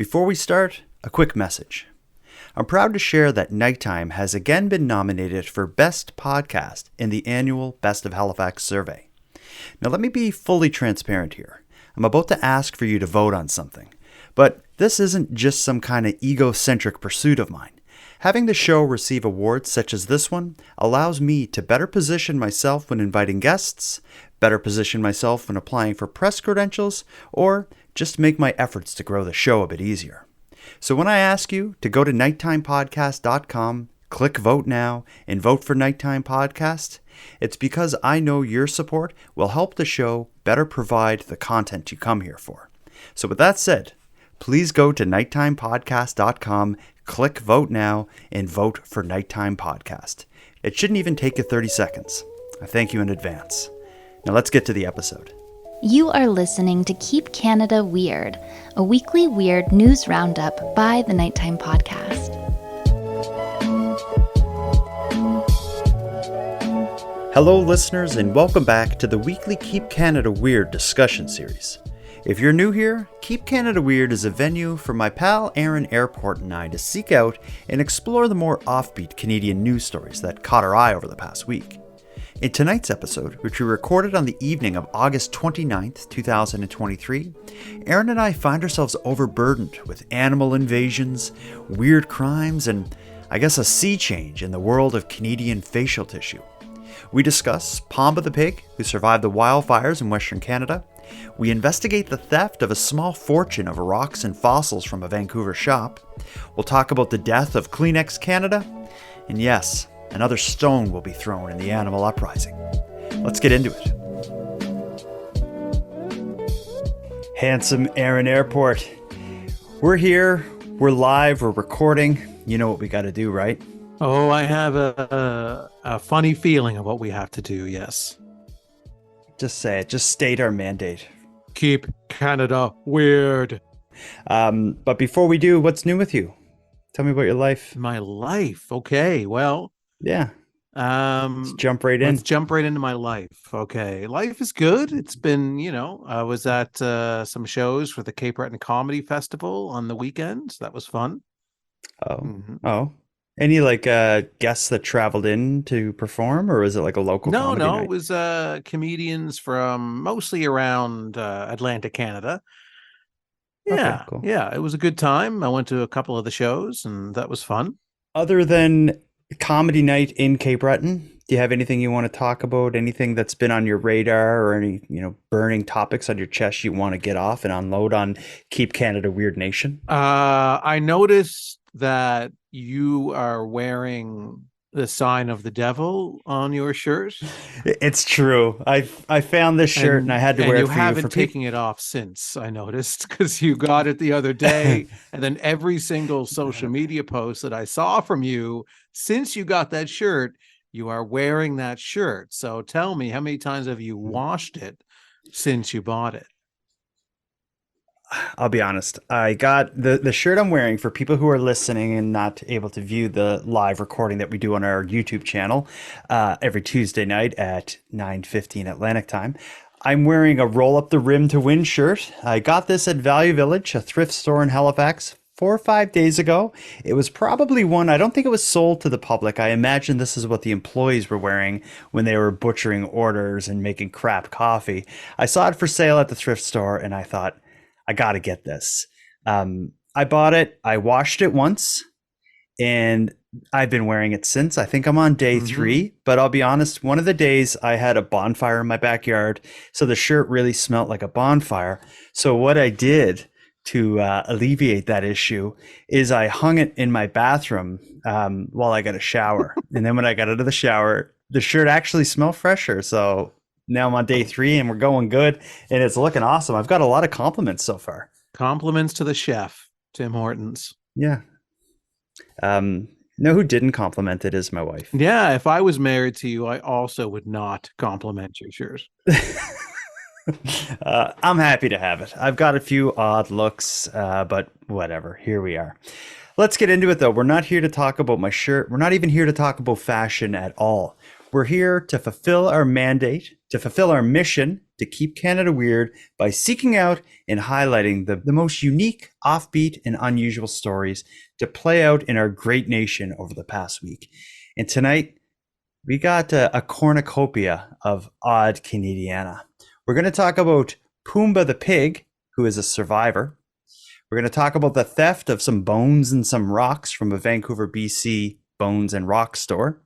Before we start, a quick message. I'm proud to share that Nighttime has again been nominated for Best Podcast in the annual Best of Halifax survey. Now let me be fully transparent here. I'm about to ask for you to vote on something, but this isn't just some kind of egocentric pursuit of mine. Having the show receive awards such as this one allows me to better position myself when inviting guests, better position myself when applying for press credentials, or just make my efforts to grow the show a bit easier. So when I ask you to go to nighttimepodcast.com, click vote now, and vote for Nighttime Podcast, it's because I know your support will help the show better provide the content you come here for. So with that said, please go to nighttimepodcast.com, click vote now, and vote for Nighttime Podcast. It shouldn't even take you 30 seconds. I thank you in advance. Now let's get to the episode. You are listening to Keep Canada Weird, a weekly weird news roundup by the Nighttime Podcast. Hello listeners, and welcome back to the weekly Keep Canada Weird discussion series. If you're new here, Keep Canada Weird is a venue for my pal Aaron Airport and I to seek out and explore the more offbeat Canadian news stories that caught our eye over the past week. In tonight's episode, which we recorded on the evening of August 29th, 2023, Aaron and I find ourselves overburdened with animal invasions, weird crimes, and I guess a sea change in the world of Canadian facial tissue. We discuss Poomba the pig, who survived the wildfires in Western Canada. We investigate the theft of a small fortune of rocks and fossils from a Vancouver shop. We'll talk about the death of KLEENEX Canada. And yes, another stone will be thrown in the animal uprising. Let's get into it. Handsome Aaron Airport. We're here, we're live, we're recording. You know what we got to do, right? Oh, I have a funny feeling of what we have to do, yes. Just say it. Just state our mandate. Keep Canada weird. But before we do, what's new with you? Tell me about your life. My life. Okay, well. Yeah. Let's jump right in. Let's jump right into my life. Okay. Life is good. It's been, I was at some shows for the Cape Breton Comedy Festival on the weekend. That was fun. Oh. Mm-hmm. Oh. Any guests that traveled in to perform, or is it like a local comedy night? It was comedians from mostly around Atlantic Canada. Yeah, okay, cool. Yeah, it was a good time. I went to a couple of the shows, and that was fun. Other than comedy night in Cape Breton, do you have anything you want to talk about? Anything that's been on your radar, or any burning topics on your chest you want to get off and unload on Keep Canada Weird Nation? I noticed that you are wearing the sign of the devil on your shirt. It's true. I found this shirt and I had to wear it for you. And you haven't taken it off since, I noticed, because you got it the other day. And then every single social media post that I saw from you since you got that shirt, you are wearing that shirt. So tell me, how many times have you washed it since you bought it? I'll be honest. I got the shirt I'm wearing, for people who are listening and not able to view the live recording that we do on our YouTube channel every Tuesday night at 9:15 Atlantic time. I'm wearing a roll up the rim to win shirt. I got this at Value Village, a thrift store in Halifax, 4 or 5 days ago. It was probably one, I don't think it was sold to the public. I imagine this is what the employees were wearing when they were butchering orders and making crap coffee. I saw it for sale at the thrift store and I thought, I got to get this. I bought it. I washed it once and I've been wearing it since. I think I'm on day 3, but I'll be honest. One of the days I had a bonfire in my backyard. So the shirt really smelled like a bonfire. So what I did to alleviate that issue is I hung it in my bathroom while I got a shower. And then when I got out of the shower, the shirt actually smelled fresher. So now I'm on day 3 and we're going good and it's looking awesome. I've got a lot of compliments so far. Compliments to the chef, Tim Hortons. Yeah. Know who didn't compliment it is my wife. Yeah. If I was married to you, I also would not compliment your shirt. I'm happy to have it. I've got a few odd looks, but whatever. Here we are. Let's get into it though. We're not here to talk about my shirt. We're not even here to talk about fashion at all. We're here to fulfill our mandate, to fulfill our mission to keep Canada weird by seeking out and highlighting the most unique, offbeat, and unusual stories to play out in our great nation over the past week. And tonight, we got a cornucopia of odd Canadiana. We're going to talk about Poomba the pig, who is a survivor. We're going to talk about the theft of some bones and some rocks from a Vancouver, BC bones and rock store.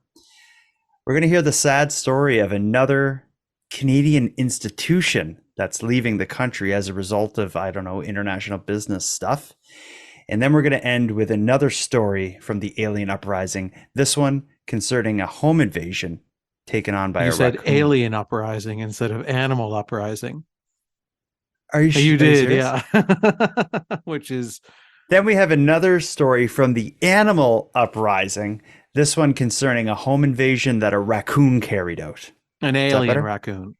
We're going to hear the sad story of another Canadian institution that's leaving the country as a result of, I don't know, international business stuff. And then we're going to end with another story from the alien uprising, this one concerning a home invasion taken on by You a said raccoon. alien uprising instead of animal uprising. Are you You did, serious? yeah. Which is... Then we have another story from the animal uprising, this one concerning a home invasion that a raccoon carried out. an alien raccoon.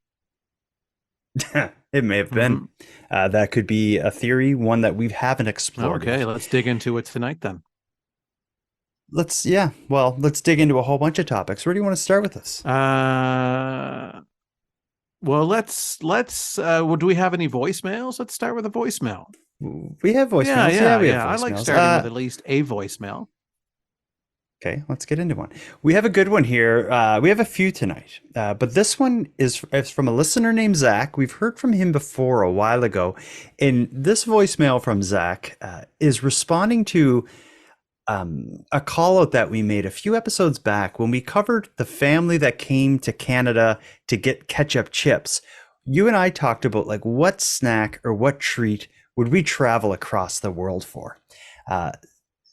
It may have been. That could be a theory, one that we haven't explored. Okay, let's dig into it tonight then. Let's dig into a whole bunch of topics. Where do you want to start with this? Well, let's well, do we have any voicemails? Let's start with a voicemail. We have voicemails. Yeah, we have voicemails. I like starting with at least a voicemail. Okay, let's get into one. We have a good one here. We have a few tonight, but this one is from a listener named Zach. We've heard from him before a while ago, and this voicemail from Zach is responding to a call out that we made a few episodes back when we covered the family that came to Canada to get ketchup chips. You and I talked about like what snack or what treat would we travel across the world for.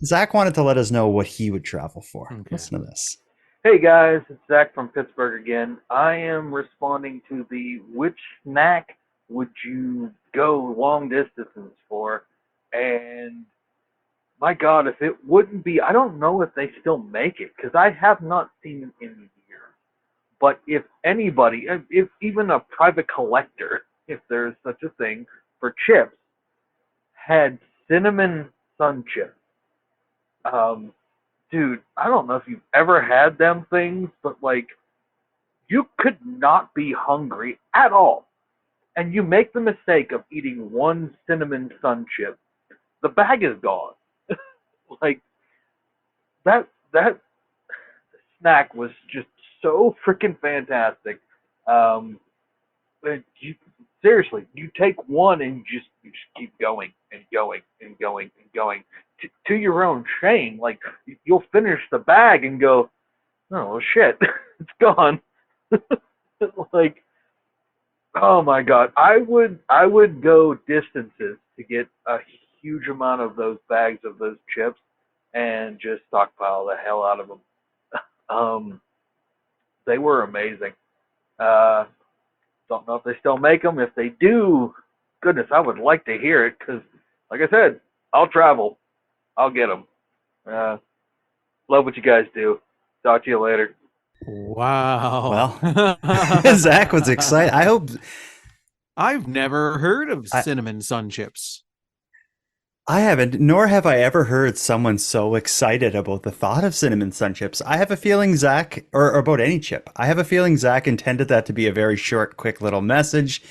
Zach wanted to let us know what he would travel for. Okay. Listen to this. Hey guys, it's Zach from Pittsburgh again. I am responding to the which snack would you go long distance for? And my God, if it wouldn't be, I don't know if they still make it because I have not seen it in years. But if anybody, if even a private collector, if there's such a thing for chips, had cinnamon sun chips. Dude, I don't know if you've ever had them things, but like, you could not be hungry at all. And you make the mistake of eating one cinnamon sun chip, the bag is gone. Like, that snack was just so freaking fantastic. Seriously, you take one and you just keep going and going and going and going to your own shame. Like, you'll finish the bag and go, oh shit, it's gone. Like, oh my God, I would go distances to get a huge amount of those bags of those chips and just stockpile the hell out of them. They were amazing. Don't know if they still make them. If they do, goodness, I would like to hear it because, like I said, I'll travel. I'll get them. Love what you guys do. Talk to you later. Wow. Well, Zach was excited. I hope. I've never heard of cinnamon sun chips. I haven't, nor have I ever heard someone so excited about the thought of cinnamon sun chips. I have a feeling Zach, or about any chip, I have a feeling Zach intended that to be a very short, quick little message.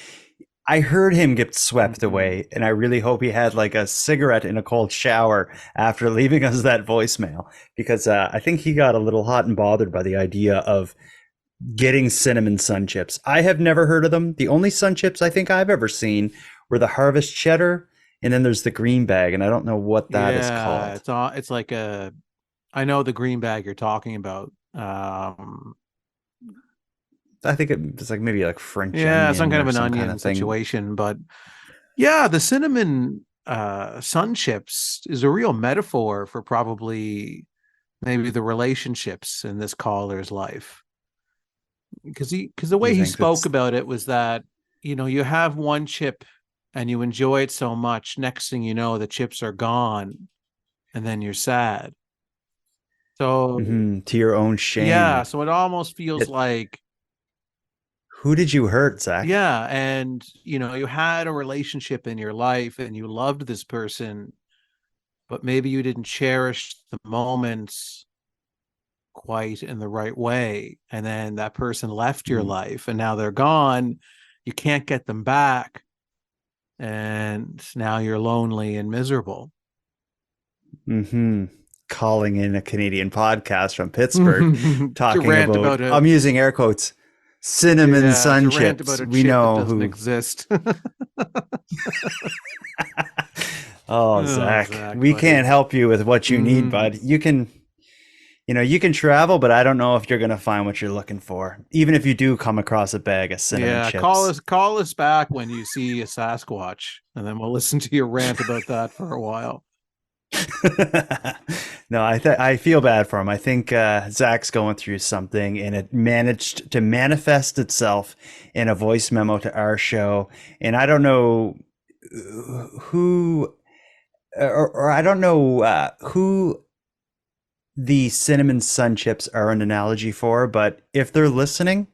I heard him get swept away, and I really hope he had like a cigarette in a cold shower after leaving us that voicemail, because I think he got a little hot and bothered by the idea of getting cinnamon sun chips. I have never heard of them. The only sun chips I think I've ever seen were the Harvest Cheddar, and then there's the green bag, and I don't know what that is called. It's like I know the green bag you're talking about. I think it's like maybe like French. Yeah, some kind of an onion situation. But yeah, the cinnamon sun chips is a real metaphor for probably maybe the relationships in this caller's life. Because the way he spoke about it was that, you know, you have one chip and you enjoy it so much, next thing you know, the chips are gone, and then you're sad. So to your own shame. Yeah, so it almost feels like, who did you hurt, Zach? Yeah, and you know, you had a relationship in your life and you loved this person, but maybe you didn't cherish the moments quite in the right way, and then that person left your Mhm. life and now they're gone, you can't get them back, and now you're lonely and miserable. Mm-hmm. Calling in a Canadian podcast from Pittsburgh, To talking rant about, about a I'm using air quotes, cinnamon yeah, sun to rant chips. about a We chip that know doesn't who. exist. Oh, Oh, Zach, Zach, we buddy. can't help you with what you need, Mm, bud. You can travel, but I don't know if you're going to find what you're looking for. Even if you do come across a bag of cinnamon yeah, call chips. us back when you see a Sasquatch, and then we'll listen to your rant about that for a while. No, I feel bad for him. I think Zach's going through something, and it managed to manifest itself in a voice memo to our show. And I don't know who, or I don't know who the cinnamon sun chips are an analogy for, but if they're listening,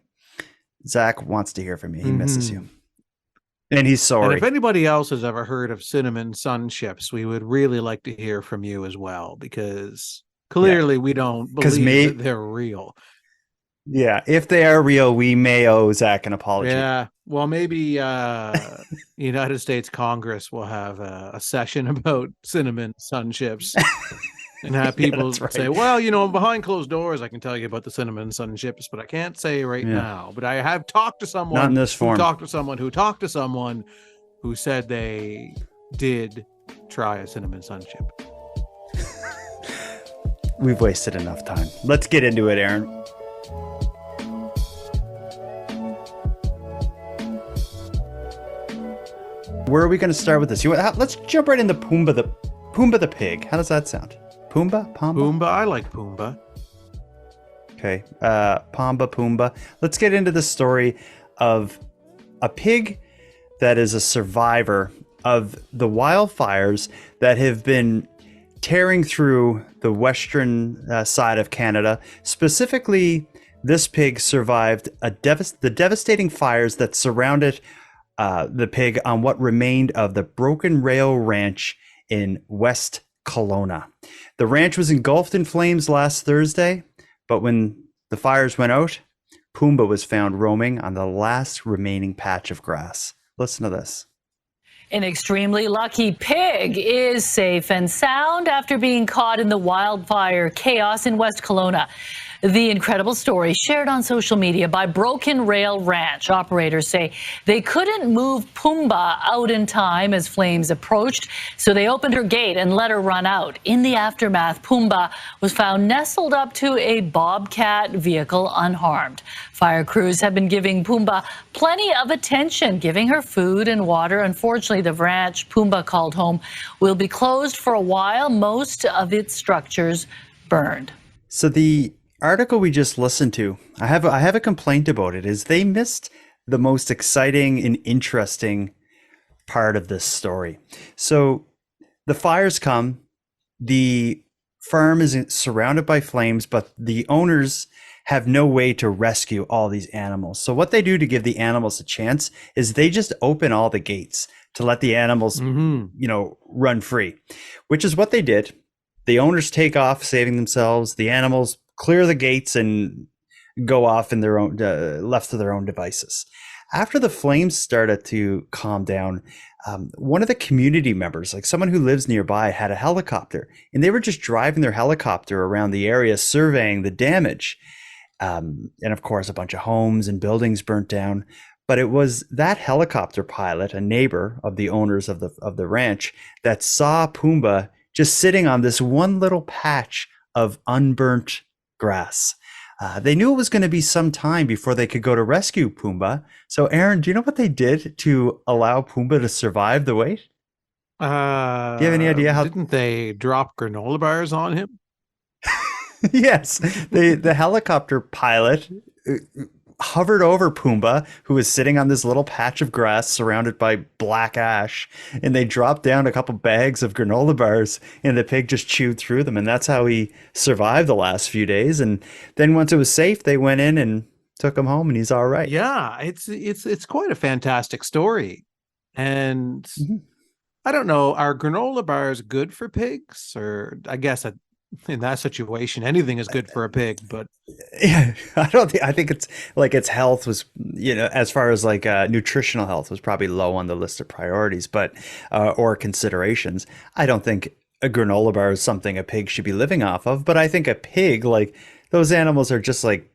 Zach wants to hear from you. He misses you, Mhm. and he's And if sorry. anybody else has ever heard of cinnamon sun chips, we would really like to hear from you as well, because Yeah, clearly we don't because believe that they're real. yeah, if they are real, we may owe Zach an apology. Yeah. Well, maybe United States Congress will have a session about cinnamon sun chips and have Yeah, people that's right. say, well, behind closed doors, I can tell you about the cinnamon sun chips, but I can't say right Yeah, now. But I have talked to not someone in this who form. talked to someone who talked to someone who said they did try a cinnamon sun chip. We've wasted enough time. Let's get into it, Aaron. Where are we going to start with this? Let's jump right into Poomba the pig. How does that sound? Poomba? Poomba, I like Poomba. Okay. Poomba. Let's get into the story of a pig that is a survivor of the wildfires that have been tearing through the western side of Canada. Specifically, this pig survived the devastating fires that surrounded the pig on what remained of the Broken Rail Ranch in West Kelowna. The ranch was engulfed in flames last Thursday, but when the fires went out, Poomba was found roaming on the last remaining patch of grass. Listen to this. An extremely lucky pig is safe and sound after being caught in the wildfire chaos in West Kelowna. The incredible story shared on social media by Broken Rail Ranch. Operators say they couldn't move Poomba out in time as flames approached, so they opened her gate and let her run out. In the aftermath, Poomba was found nestled up to a Bobcat vehicle unharmed. Fire crews have been giving Poomba plenty of attention, giving her food and water. Unfortunately, the ranch Poomba called home will be closed for a while. Most of its structures burned. So the article we just listened to, I have a complaint about it, is they missed the most exciting and interesting part of this story. So the fires come, the farm is surrounded by flames, but the owners have no way to rescue all these animals. So what they do to give the animals a chance is they just open all the gates to let the animals, run free, which is what they did. The owners take off, saving themselves. The animals clear the gates and go off in their own, left to their own devices. After the flames started to calm down, one of the community members, like someone who lives nearby, had a helicopter, and they were just driving their helicopter around the area, surveying the damage. And of course, a bunch of homes and buildings burnt down. But it was that helicopter pilot, a neighbor of the owners of the ranch, that saw Poomba just sitting on this one little patch of unburnt grass. They knew it was going to be some time before they could go to rescue Poomba. So, Aaron, do you know what they did to allow Poomba to survive the wait? Do you have any idea how? Didn't they drop granola bars on him? Yes, the helicopter pilot hovered over Poomba, who was sitting on this little patch of grass surrounded by black ash, and they dropped down a couple bags of granola bars, and the pig just chewed through them, and that's how he survived the last few days. And then once it was safe, they went in and took him home, and he's all right. Yeah, it's quite a fantastic story. And I don't know, are granola bars good for pigs? Or I guess in that situation, anything is good for a pig, but Yeah, I think it's like its health was, as far as like nutritional health was probably low on the list of priorities, but or considerations. I don't think a granola bar is something a pig should be living off of, but I think a pig, like those animals are just like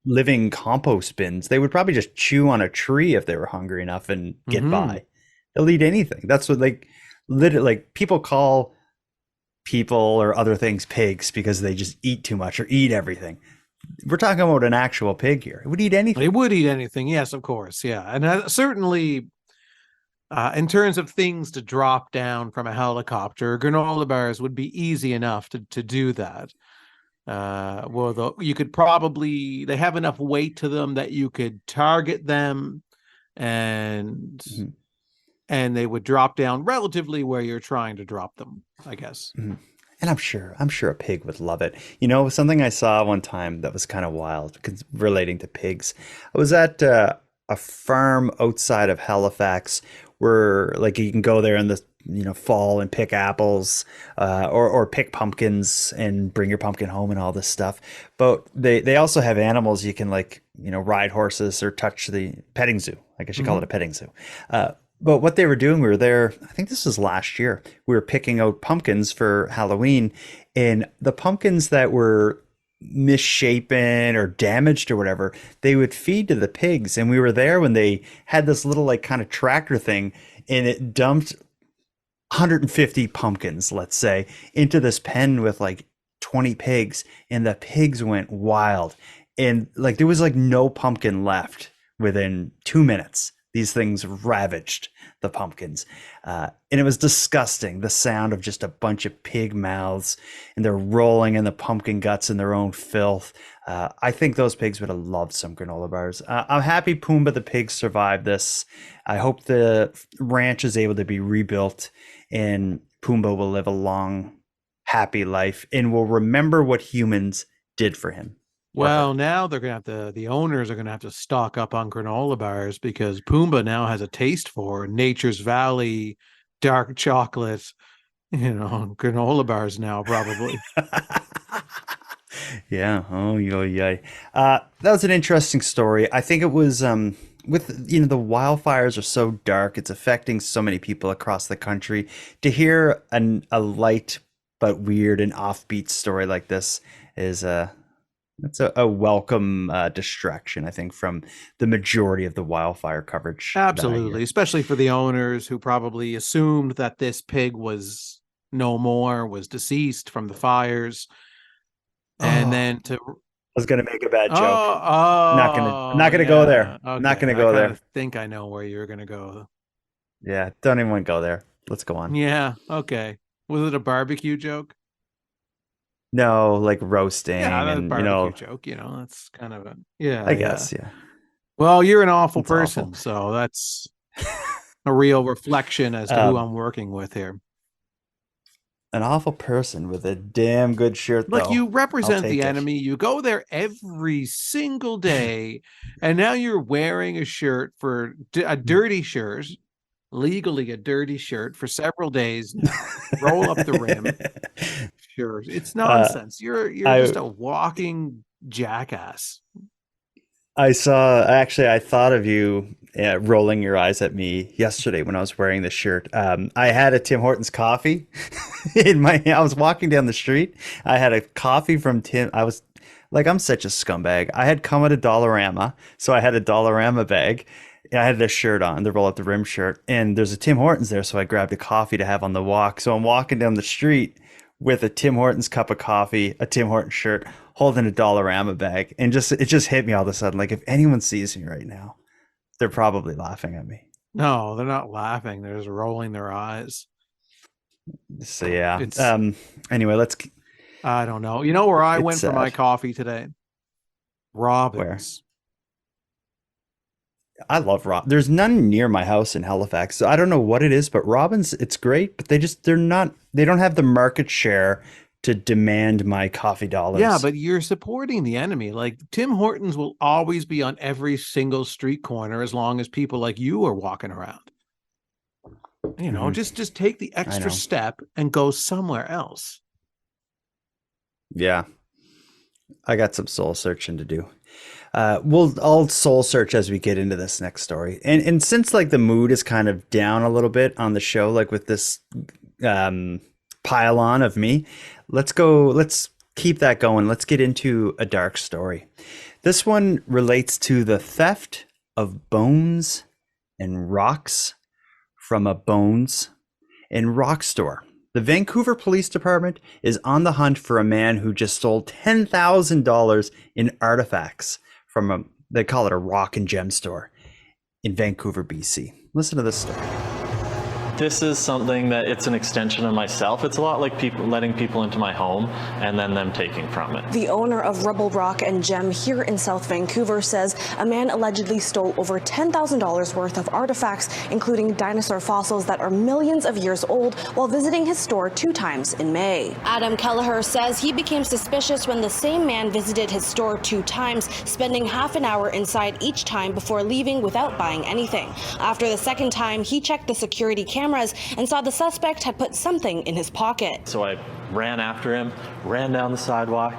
living compost bins. They would probably just chew on a tree if they were hungry enough and get mhm. by. They'll eat anything. That's what like literally like people call people or other things pigs because they just eat too much or eat everything. We're talking about an actual pig here. It would eat They anything. would eat anything. Yes, of course. Yeah. And certainly, in terms of things to drop down from a helicopter, granola bars would be easy enough to do that. Well, though you could probably, they have enough weight to them that you could target them, and Mhm, they would drop down relatively where you're trying to drop them, I guess. mhm. And I'm sure a pig would love it. Something I saw one time that was kind of wild because relating to pigs. I was at a farm outside of Halifax where like you can go there in the fall and pick apples or pick pumpkins and bring your pumpkin home and all this stuff. But they also have animals you can like ride horses or touch the petting zoo. I guess you call it Hmm. a petting zoo. But what they were doing, we were there, I think this was last year. We were picking out pumpkins for Halloween, and the pumpkins that were misshapen or damaged or whatever, they would feed to the pigs. And we were there when they had this little, like, kind of tractor thing, and it dumped 150 pumpkins, let's say, into this pen with like 20 pigs, and the pigs went wild. And like there was like no pumpkin left within 2 minutes. These things ravaged the pumpkins. And it was disgusting. The sound of just a bunch of pig mouths and they're rolling in the pumpkin guts in their own filth. I think those pigs would have loved some granola bars. I'm happy Poomba the pig survived this. I hope the ranch is able to be rebuilt and Pumbaa will live a long, happy life and will remember what humans did for him or Well, her. now they're gonna have to, the owners are gonna have to stock up on granola bars because Pumbaa now has a taste for Nature's Valley dark chocolate, granola bars now, probably. Yeah. Oh, yo, yay. That was an interesting story. I think it was with the wildfires are so dark, it's affecting so many people across the country. To hear a light but weird and offbeat story like this is that's a welcome distraction, I think, from the majority of the wildfire coverage that I Absolutely, hear. especially for the owners who probably assumed that this pig was no more, was deceased from the fires, and Oh, then to I was gonna make a bad joke. oh, I'm not gonna go there. yeah, I'm not okay. gonna I go kind of there. think I know where you're gonna go. Yeah, don't even go there. Let's go on. Yeah, okay. Was it a barbecue joke? No, like Yeah, roasting that's a and barbecue joke, that's kind of a, yeah, I yeah. guess, yeah. Well, you're an awful It's awful. person, so that's a real reflection as to who Um, I'm working with here. an awful person with a damn good shirt Like, though. you I'll represent the take it. enemy, you go there every single day, and now you're wearing a shirt for a dirty shirt, legally a dirty shirt for several days now. Roll up the rim. Sure. It's uh, nonsense. You're I just a walking jackass. I saw actually I thought of you rolling your eyes at me yesterday when I was wearing the shirt. I had a Tim Hortons coffee in my I was walking down the street. I had a coffee from Tim. I was like I'm such a scumbag. I had come at a Dollarama, so I had a Dollarama bag. I had this shirt on, the roll up the rim shirt, and there's a Tim Hortons there, so I grabbed a coffee to have on the walk. So I'm walking down the street with a Tim Hortons cup of coffee, a Tim Hortons shirt, holding a Dollarama bag, and just it just hit me all of a sudden. Like if anyone sees me right now, they're probably laughing at me. No, they're not laughing. They're just rolling their eyes. So yeah. It's, Anyway, let's I don't know. You know where I it's went for my sad. coffee today? Where Robin's. I love There's none near my house in Halifax, so I don't know what it is, but Robin's it's great, but they don't have the market share to demand my coffee Yeah, dollars. but you're supporting the enemy. Like, Tim Hortons will always be on every single street corner as long as people like you are walking around. Mhm, Just take the I extra know. step and go somewhere else. Yeah, I got some soul searching to do. I'll soul search as we get into this next story. And since like the mood is kind of down a little bit on the show, like with this um, pile on of me, let's keep that going. Let's get into a dark story. This one relates to the theft of bones and rocks from a bones and rock store. The Vancouver Police Department is on the hunt for a man who just stole $10,000 in artifacts from they call it a rock and gem store in Vancouver, BC. Listen to this story. This is something that it's an extension of myself. It's a lot like people letting people into my home and then them taking from it. The owner of Rebel Rock and Gem here in South Vancouver says a man allegedly stole over $10,000 worth of artifacts, including dinosaur fossils that are millions of years old, while visiting his store 2 times in May. Adam Kelleher says he became suspicious when the same man visited his store 2 times, spending half an hour inside each time before leaving without buying anything. After the second time, he checked the security cameras and saw the suspect had put something in his pocket. So I ran after him, ran down the sidewalk,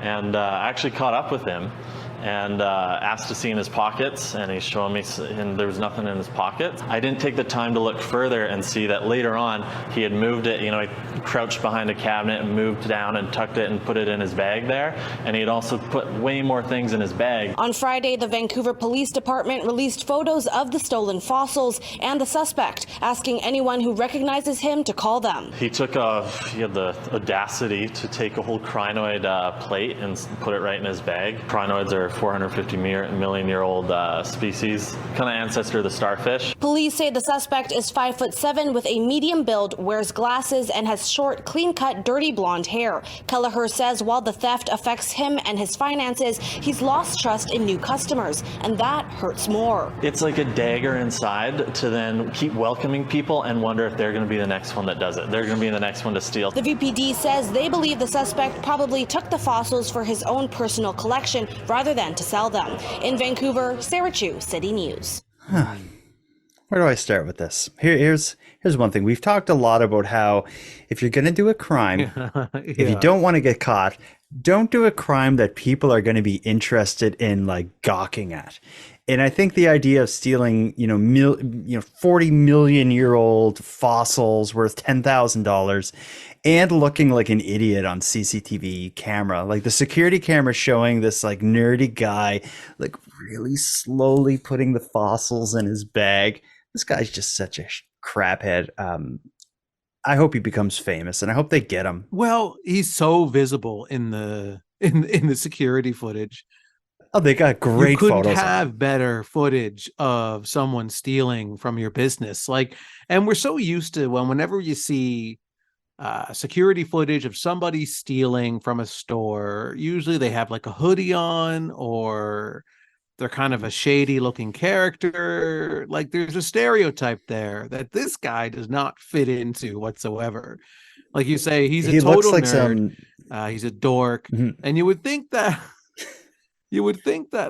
and actually caught up with him and asked to see in his pockets, and he's showing me, and there was nothing in his pockets. I didn't take the time to look further and see that later on he had moved it. You know, he crouched behind a cabinet and moved down and tucked it and put it in his bag there, and he had also put way more things in his bag. On Friday, the Vancouver Police Department released photos of the stolen fossils and the suspect, asking anyone who recognizes him to call them. He had the audacity to take a whole crinoid plate and put it right in his bag. Crinoids are 450 million year old species, kind of ancestor of the starfish. Police say the suspect is 5'7" with a medium build, wears glasses, and has short, clean-cut, dirty blonde hair. Kelleher says while the theft affects him and his finances, he's lost trust in new customers, and that hurts more. It's like a dagger inside to then keep welcoming people and wonder if they're going to be the next one that does it. They're going to be the next one to steal. The VPD says they believe the suspect probably took the fossils for his own personal collection rather than to sell them. In Vancouver, Sarah Chu, City News. Where do I start with this? Here's one thing. We've talked a lot about how if you're going to do a crime, if you don't want to get caught, don't do a crime that people are going to be interested in, like, gawking at. And I think the idea of stealing, 40 million year old fossils worth $10,000 and looking like an idiot on CCTV camera, like the security camera showing this like nerdy guy, like really slowly putting the fossils in his bag. This guy's just such a craphead. I hope he becomes famous, and I hope they get him. Well, he's so visible in the in the security footage. Oh, they got great you couldn't photos. Have better footage of someone stealing from your business, like, and we're so used to whenever you see security footage of somebody stealing from a store, usually they have like a hoodie on, or they're kind of a shady looking character. Like, there's a stereotype there that this guy does not fit into whatsoever. Like you say, he's a total like nerd. He's a dork, and you would think that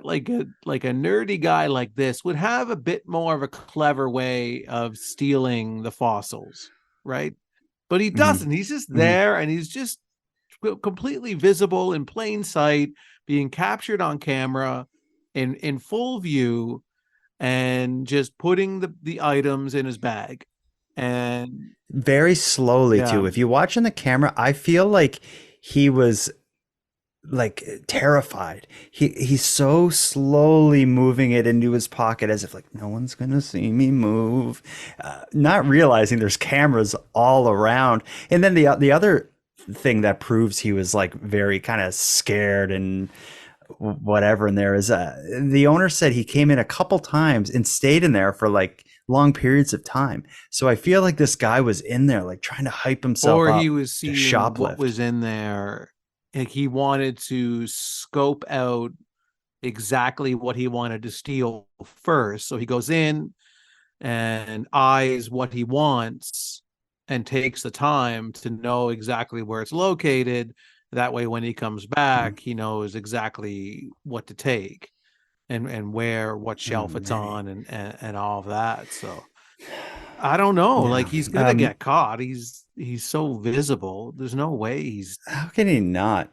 like a nerdy guy like this would have a bit more of a clever way of stealing the fossils, right? But he doesn't. He's just there, and he's just completely visible in plain sight, being captured on camera in full view, and just putting the items in his bag. And very slowly too. If you watch on the camera, I feel like he was like terrified. He's so slowly moving it into his pocket as if like no one's gonna see me move, not realizing there's cameras all around. And then the other thing that proves he was like very kind of scared and whatever in there is the owner said he came in a couple times and stayed in there for like long periods of time. So I feel like this guy was in there like trying to hype himself up, or he was seeing shoplift. What was in there. Like, he wanted to scope out exactly what he wanted to steal first. So he goes in and eyes what he wants and takes the time to know exactly where it's located. That way, when he comes back, he knows exactly what to take and where, what shelf it's on, and all of that. So I don't know. Like, he's gonna get caught. He's so visible. There's no way he's. How can he not?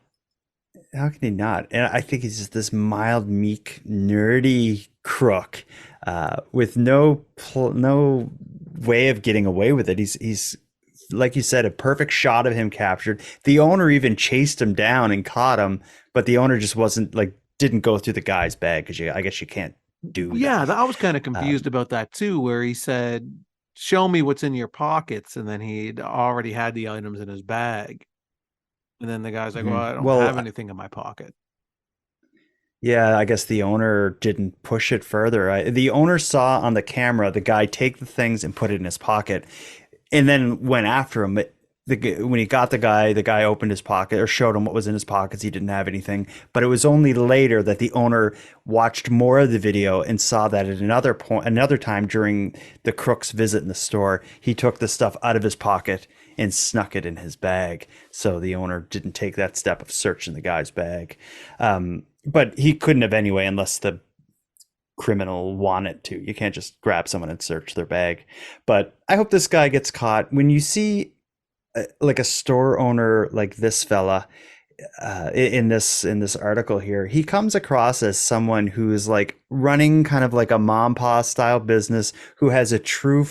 How can he not? And I think he's just this mild, meek, nerdy crook with no way of getting away with it. He's like you said, a perfect shot of him captured. The owner even chased him down and caught him, but the owner just wasn't like didn't go through the guy's bag because I guess you can't do Yeah, that. I was kind of confused about that too, where he said, "Show me what's in your pockets," and then he'd already had the items in his bag. And then the guy's like, "Well, Mhm. I don't Well, have anything in my pocket." yeah, I guess the owner didn't push it further. The owner saw on the camera the guy take the things and put it in his pocket, and then went after him. When he got the guy opened his pocket or showed him what was in his pockets. He didn't have anything. But it was only later that the owner watched more of the video and saw that at another time during the crook's visit in the store, he took the stuff out of his pocket and snuck it in his bag. So the owner didn't take that step of searching the guy's bag. But he couldn't have anyway, unless the criminal wanted to. You can't just grab someone and search their bag. But I hope this guy gets caught. When you see like a store owner like this fella in this article here, he comes across as someone who is like running kind of like a mom pa style business, who has a true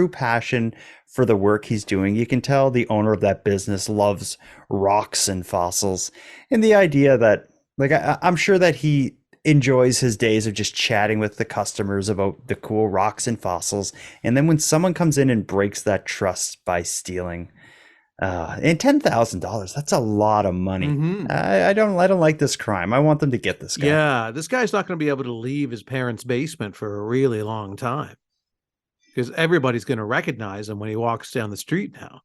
passion for the work he's doing. You can tell the owner of that business loves rocks and fossils, and the idea that like I'm sure that he enjoys his days of just chatting with the customers about the cool rocks and fossils. And then when someone comes in and breaks that trust by stealing, and $10,000, that's a lot of money. Mhm. I don't like this crime. I want them to get this guy. Yeah, this guy's not going to be able to leave his parents' basement for a really long time because everybody's going to recognize him when he walks down the street now.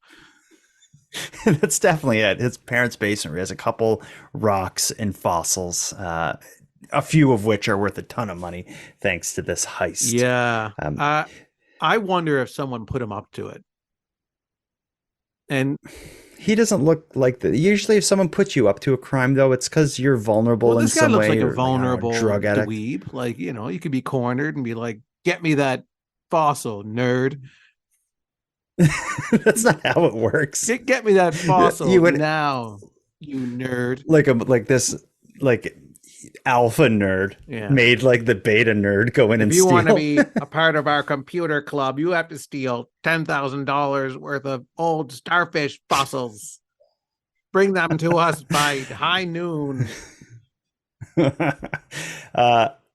That's definitely it. His parents' basement has a couple rocks and fossils, a few of which are worth a ton of money thanks to this heist. Yeah. Um, I wonder if someone put him up to it. And he doesn't look like the. Usually, if someone puts you up to a crime, though, it's because you're vulnerable well, in this guy some looks way, like a or, like, I don't know, vulnerable drug addict. dweeb. Like, you could be cornered and be like, "Get me that fossil, nerd. That's not how it works. Get me that fossil You would now, you nerd." like this like alpha nerd Yeah. made like the beta nerd go in If and you steal. want to be a part of our computer club, you have to steal $10,000 worth of old starfish fossils. Bring them to us by high noon.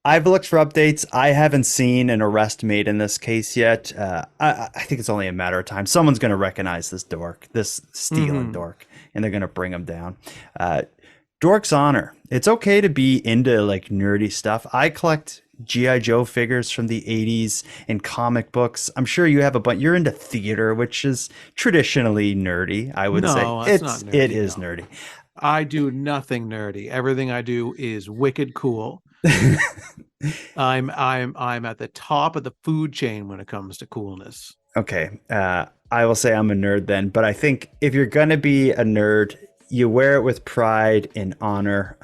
I've looked for updates. I haven't seen an arrest made in this case yet. I think it's only a matter of time. Someone's going to recognize this dork, this stealing dork, and they're going to bring him down. Dork's honor. It's okay to be into like nerdy stuff. I collect G.I. Joe figures from the 80s and comic books. I'm sure you have a bunch. You're into theater, which is traditionally nerdy, I would say. No, it's not nerdy, It is no. nerdy. I do nothing nerdy. Everything I do is wicked cool. I'm at the top of the food chain when it comes to coolness. Okay. I will say I'm a nerd then, but I think if you're going to be a nerd, you wear it with pride and honor.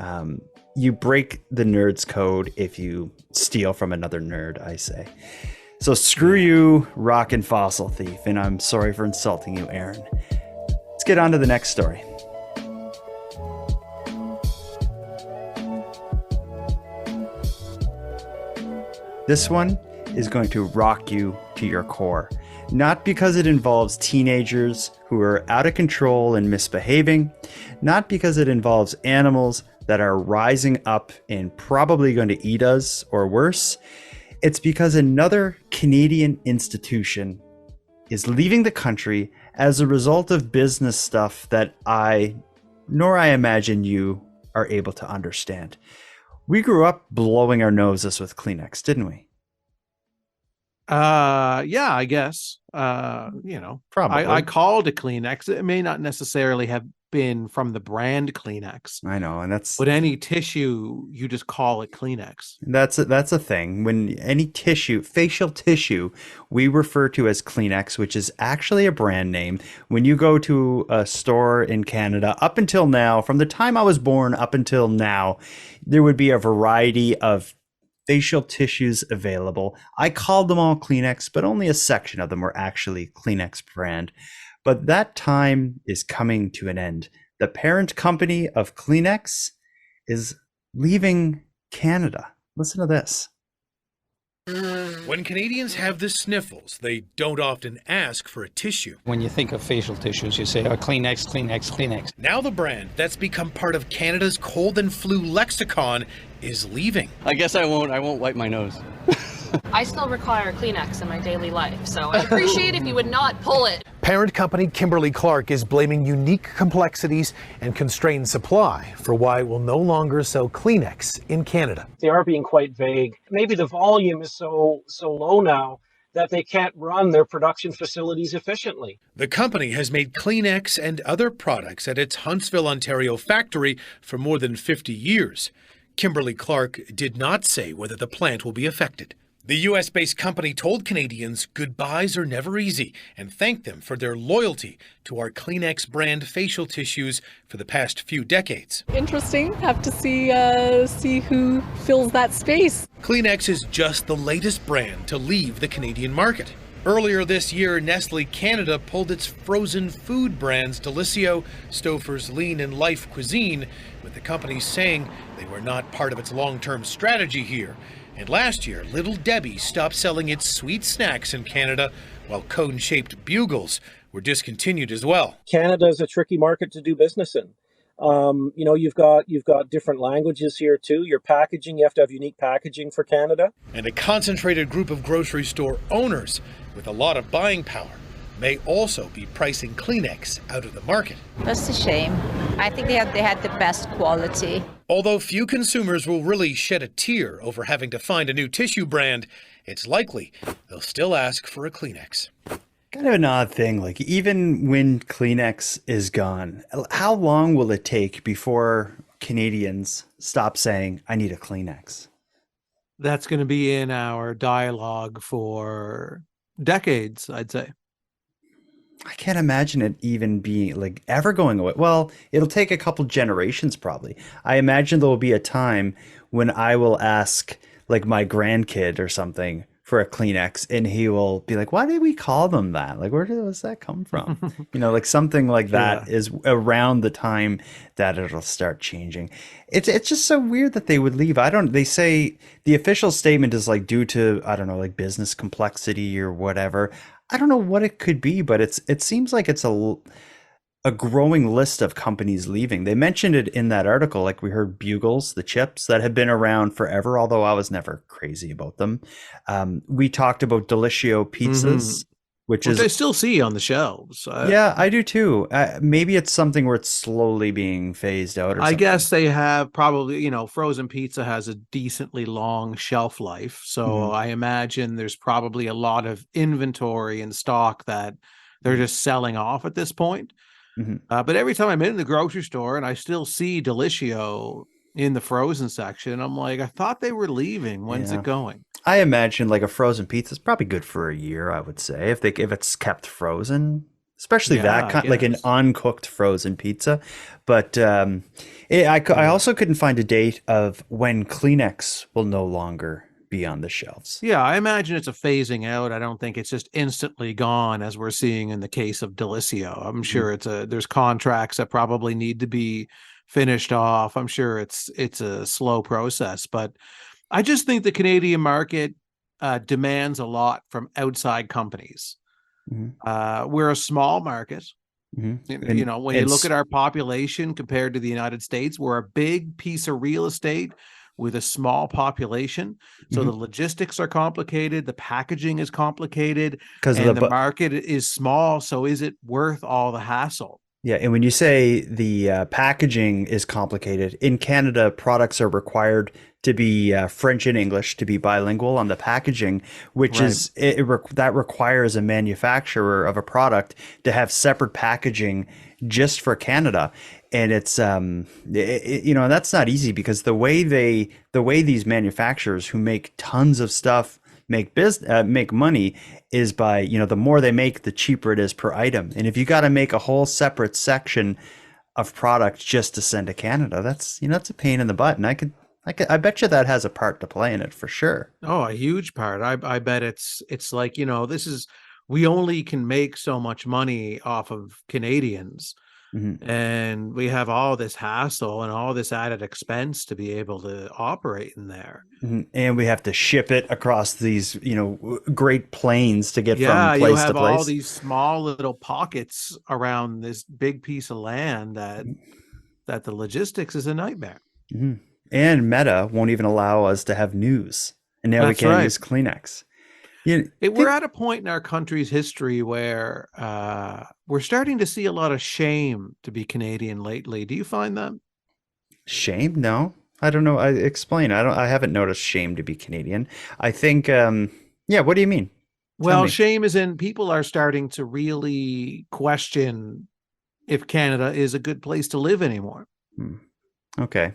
You break the nerd's code if you steal from another nerd, I say. So screw you, rock and fossil thief, and I'm sorry for insulting you, Aaron. Let's get on to the next story. This one is going to rock you to your core. Not because it involves teenagers who are out of control and misbehaving, not because it involves animals that are rising up and probably going to eat us or worse. It's because another Canadian institution is leaving the country as a result of business stuff that I imagine you are able to understand. We grew up blowing our noses with Kleenex, didn't we? Yeah, I guess. Probably. I called it Kleenex. It may not necessarily have been from the brand Kleenex. I know, and but any tissue, you just call it Kleenex. That's a thing. When any tissue, facial tissue, we refer to as Kleenex, which is actually a brand name. When you go to a store in Canada, up until now, from the time I was born up until now, there would be a variety of facial tissues available. I called them all Kleenex, but only a section of them were actually Kleenex brand. But that time is coming to an end. The parent company of Kleenex is leaving Canada. Listen to this. When Canadians have the sniffles, they don't often ask for a tissue. When you think of facial tissues, you say, oh, Kleenex, Kleenex, Kleenex. Now the brand that's become part of Canada's cold and flu lexicon is leaving. I guess I won't wipe my nose. I still require Kleenex in my daily life, so I'd appreciate if you would not pull it. Parent company Kimberly-Clark is blaming unique complexities and constrained supply for why it will no longer sell Kleenex in Canada. They are being quite vague. Maybe the volume is so low now that they can't run their production facilities efficiently. The company has made Kleenex and other products at its Huntsville, Ontario factory for more than 50 years. Kimberly-Clark did not say whether the plant will be affected. The U.S.-based company told Canadians goodbyes are never easy and thanked them for their loyalty to our Kleenex brand facial tissues for the past few decades. Interesting. Have to see who fills that space. Kleenex is just the latest brand to leave the Canadian market. Earlier this year, Nestle Canada pulled its frozen food brands Delissio, Stouffer's Lean and Life Cuisine, with the company saying they were not part of its long-term strategy here. And last year, Little Debbie stopped selling its sweet snacks in Canada, while cone-shaped bugles were discontinued as well. Canada is a tricky market to do business in. You've got different languages here too. Your packaging, you have to have unique packaging for Canada. And a concentrated group of grocery store owners with a lot of buying power may also be pricing Kleenex out of the market. That's a shame. I think they had the best quality. Although few consumers will really shed a tear over having to find a new tissue brand, it's likely they'll still ask for a Kleenex. Kind of an odd thing, like even when Kleenex is gone, how long will it take before Canadians stop saying, I need a Kleenex? That's going to be in our dialogue for decades, I'd say. I can't imagine it even being like ever going away. Well, it'll take a couple generations probably. I imagine there will be a time when I will ask like my grandkid or something for a Kleenex and he will be like, why did we call them that? Like, does that come from? Like something like that is around the time that it'll start changing. It's just so weird that they would leave. They say the official statement is like due to, I don't know, like business complexity or whatever. I don't know what it could be, but it seems like it's a growing list of companies leaving. They mentioned it in that article, like we heard Bugles, the chips that have been around forever, although I was never crazy about them. We talked about Delissio pizzas, which I still see on the shelves. Yeah, I do too. Maybe it's something where it's slowly being phased out. Or I something. guess they have probably, frozen pizza has a decently long shelf life. So I imagine there's probably a lot of inventory and stock that they're just selling off at this point. But every time I'm in the grocery store and I still see Delissio in the frozen section, I'm like, I thought they were leaving. When's it going? I imagine like a frozen pizza is probably good for a year, I would say, if it's kept frozen, especially that kind, like an uncooked frozen pizza. But I also couldn't find a date of when Kleenex will no longer be on the shelves. Yeah, I imagine it's a phasing out. I don't think it's just instantly gone as we're seeing in the case of Delissio. I'm sure there's contracts that probably need to be finished off. I'm sure it's a slow process, but I just think the Canadian market demands a lot from outside companies. We're a small market. When you look at our population compared to the United States, we're a big piece of real estate with a small population. So the logistics are complicated. The packaging is complicated because the market is small. So is it worth all the hassle? Yeah. And when you say the packaging is complicated, in Canada, products are required to be French and English, to be bilingual on the packaging, which is that requires a manufacturer of a product to have separate packaging just for Canada. And it's that's not easy because the way these manufacturers who make tons of stuff make money is by, the more they make, the cheaper it is per item. And if you got to make a whole separate section of product just to send to Canada, that's a pain in the butt. And I bet you that has a part to play in it for sure. Oh, a huge part. I bet it's like, we only can make so much money off of Canadians. And we have all this hassle and all this added expense to be able to operate in there. And we have to ship it across these, great plains to get from Yeah, you place to have all place. these small little pockets around this big piece of land that the logistics is a nightmare. And Meta won't even allow us to have news. And now we That's can't right. use Kleenex. We're at a point in our country's history where we're starting to see a lot of shame to be Canadian lately. Do you find that? Shame? No, I don't know. Explain. I haven't noticed shame to be Canadian. I think, yeah. What do you mean? Well, shame is in people are starting to really question if Canada is a good place to live anymore. Okay.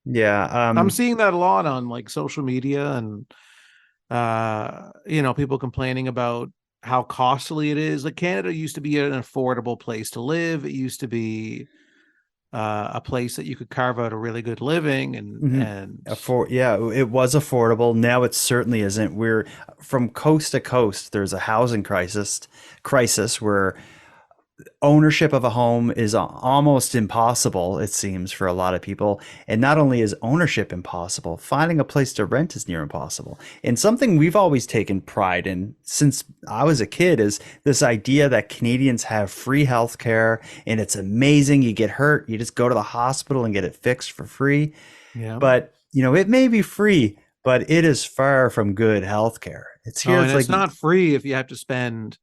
Yeah. I'm seeing that a lot on like social media and people complaining about how costly it is. Like Canada used to be an affordable place to live. It used to be a place that you could carve out a really good living and yeah, it was affordable. Now it certainly isn't. We're from coast to coast. There's a housing crisis where ownership of a home is almost impossible, it seems, for a lot of people. And not only is ownership impossible, finding a place to rent is near impossible. And something we've always taken pride in since I was a kid is this idea that Canadians have free healthcare, and it's amazing. You get hurt, you just go to the hospital and get it fixed for free. Yeah. But it may be free, but it is far from good healthcare. It's here. It's not free if you have to spend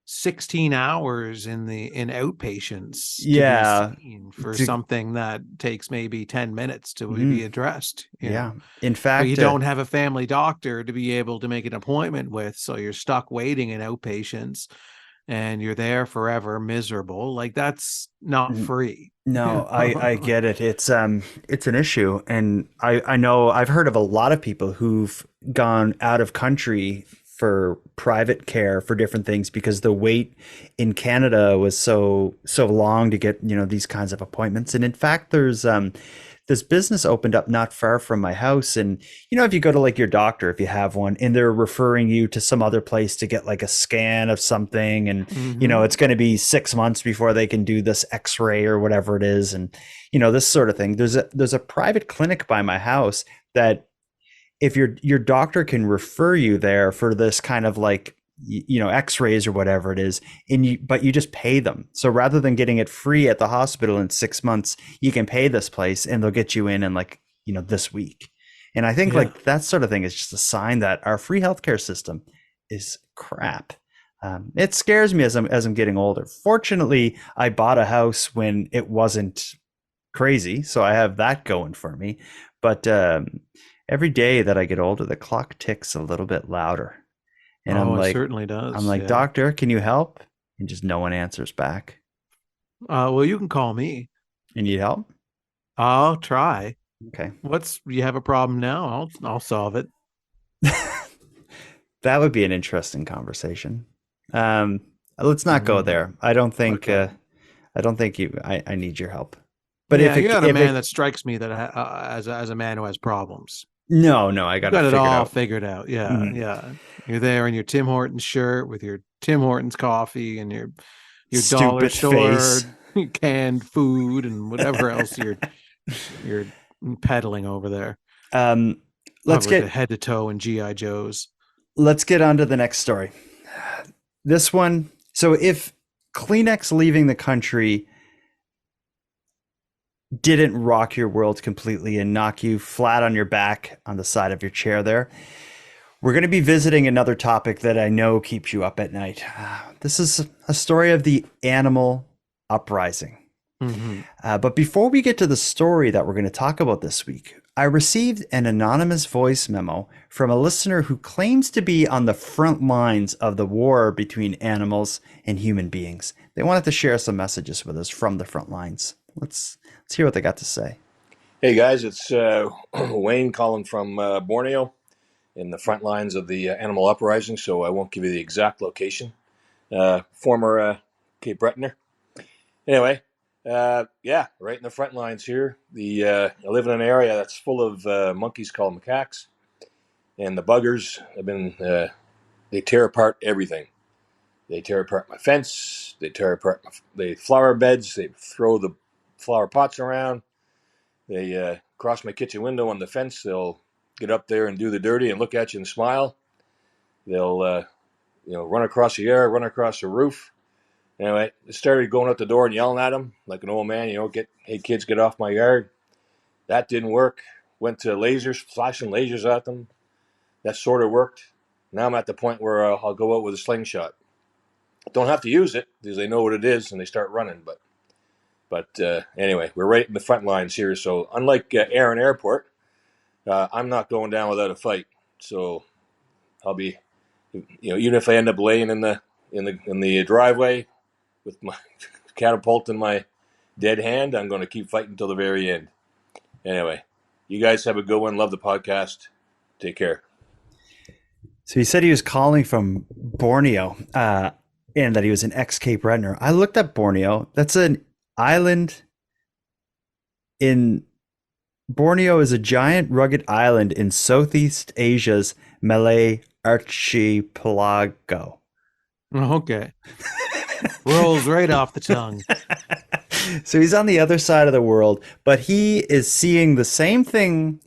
16 hours in outpatients to be seen for something that takes maybe 10 minutes to be addressed. In fact, but you don't have a family doctor to be able to make an appointment with, so you're stuck waiting in outpatients and you're there forever miserable. Like, that's not free. No, I get it. It's an issue. And I know I've heard of a lot of people who've gone out of country for private care for different things because the wait in Canada was so long to get these kinds of appointments. And in fact, there's this business opened up not far from my house, and if you go to like your doctor, if you have one, and they're referring you to some other place to get like a scan of something, and it's going to be 6 months before they can do this x-ray or whatever it is, and this sort of thing. There's a private clinic by my house that if your doctor can refer you there for this kind of like, x-rays or whatever it is, but you just pay them. So rather than getting it free at the hospital in 6 months, you can pay this place and they'll get you in like, this week. And I think like that sort of thing is just a sign that our free healthcare system is crap. It scares me as I'm getting older. Fortunately, I bought a house when it wasn't crazy, so I have that going for me. But every day that I get older, the clock ticks a little bit louder. And I'm like, it certainly does. I'm like, doctor, can you help? And just no one answers back. Well, you can call me. You need help? I'll try. Okay. You have a problem now? I'll solve it. That would be an interesting conversation. Let's not go there. I don't think I need your help. But you're not a man that strikes me that as a man who has problems. No, I got it all figured out. Yeah, yeah. You're there in your Tim Hortons shirt with your Tim Hortons coffee and your dollar store canned food and whatever else you're peddling over there. Let's get head to toe in GI Joes. Let's get on to the next story. This one. So if Kleenex leaving the country didn't rock your world completely and knock you flat on your back on the side of your chair there, we're going to be visiting another topic that I know keeps you up at night. This is a story of the animal uprising. But before we get to the story that we're going to talk about this week, I received an anonymous voice memo from a listener who claims to be on the front lines of the war between animals and human beings. They wanted to share some messages with us from the front lines. Let's hear what they got to say. Hey guys, it's Wayne calling from Borneo in the front lines of the animal uprising, so I won't give you the exact location. Former Cape Bretoner. Anyway, right in the front lines here. I live in an area that's full of monkeys called macaques, and the buggers have been, they tear apart everything. They tear apart my fence. They tear apart the flower beds. They throw the flower pots around. They cross my kitchen window on the fence. They'll get up there and do the dirty and look at you and smile. They'll run across the yard, run across the roof. Anyway, I started going out the door and yelling at them like an old man, hey kids, get off my yard. That didn't work. Went to lasers, flashing lasers at them. That sort of worked. Now I'm at the point where I'll go out with a slingshot. Don't have to use it because they know what it is and they start running. But anyway, we're right in the front lines here. So unlike Aaron Airport, I'm not going down without a fight. So I'll be, even if I end up laying in the driveway with my catapult in my dead hand, I'm going to keep fighting until the very end. Anyway, you guys have a good one. Love the podcast. Take care. So he said he was calling from Borneo, and that he was an ex-Cape Brettoner. I looked up Borneo. That's an island in Borneo is a giant rugged island in Southeast Asia's Malay archipelago. Okay. Rolls right off the tongue. So he's on the other side of the world, but he is seeing the same thing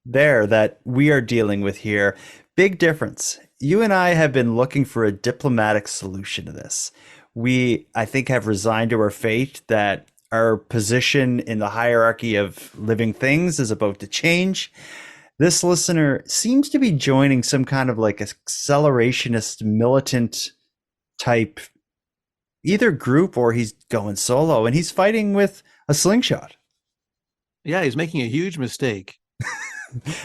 there that we are dealing with here. Big difference. You and I have been looking for a diplomatic solution to this. We, I think, have resigned to our fate that our position in the hierarchy of living things is about to change. This listener seems to be joining some kind of like accelerationist militant type either group, or he's going solo and he's fighting with a slingshot. Yeah, he's making a huge mistake.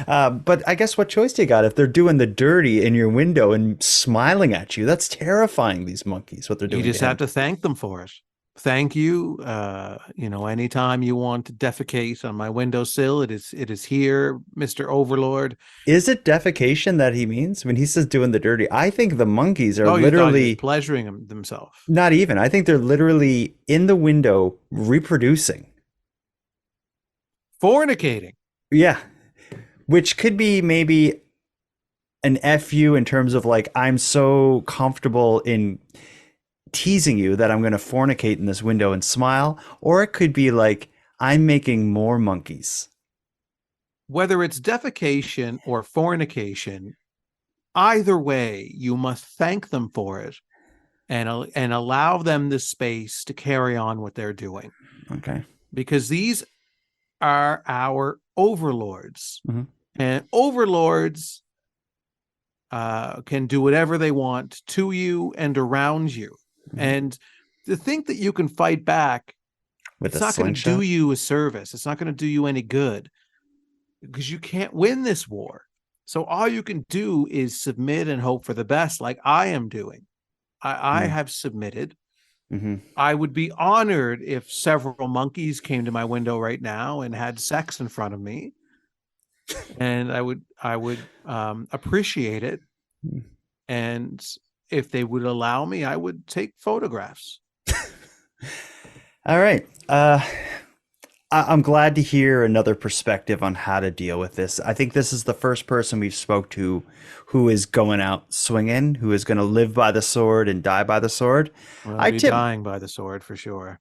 But I guess what choice do you got? If they're doing the dirty in your window and smiling at you, that's terrifying, these monkeys, what they're doing. You just have to thank them for it. Thank you. Anytime you want to defecate on my windowsill, it is here, Mr. Overlord. Is it defecation that he means when he says doing the dirty? I think the monkeys are literally pleasuring themselves. Not even. I think they're literally in the window reproducing. Fornicating. Yeah. Which could be maybe an FU in terms of like, I'm so comfortable in teasing you that I'm going to fornicate in this window and smile. Or it could be like, I'm making more monkeys. Whether it's defecation or fornication, either way, you must thank them for it and allow them the space to carry on what they're doing. Okay. Because these are our overlords. Mm-hmm. And overlords can do whatever they want to you and around you. Mm-hmm. And to think that you can fight back, it's not going to do you a service. It's not going to do you any good because you can't win this war. So all you can do is submit and hope for the best, like I am doing. I have submitted. Mm-hmm. I would be honored if several monkeys came to my window right now and had sex in front of me. And I would appreciate it. And if they would allow me, I would take photographs. All right. I'm glad to hear another perspective on how to deal with this. I think this is the first person we've spoke to who is going out swinging, who is going to live by the sword and die by the sword. Well, I'd be dying by the sword for sure.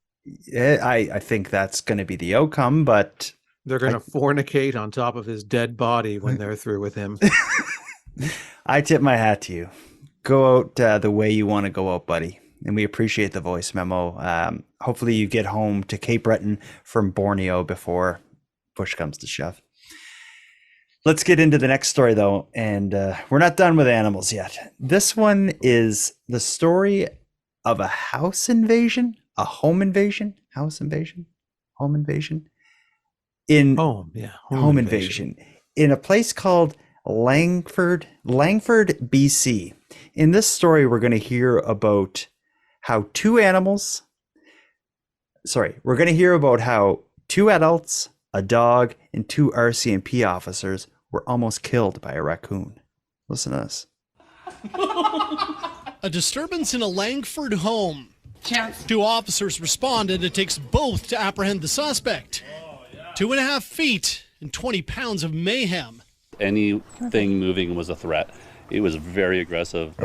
I think that's going to be the outcome, but they're going to fornicate on top of his dead body when they're through with him. I tip my hat to you. Go out the way you want to go out, buddy. And we appreciate the voice memo. Hopefully you get home to Cape Breton from Borneo before push comes to shove. Let's get into the next story, though. And we're not done with animals yet. This one is the story of a house invasion, a home invasion, home invasion. Home invasion in a place called Langford, BC. In this story, we're going to hear about how two adults, a dog, and two RCMP officers were almost killed by a raccoon. Listen to this. A disturbance in a Langford home. Two officers responded. It takes both to apprehend the suspect. 2.5 feet and 20 pounds of mayhem. Anything moving was a threat. It was very aggressive.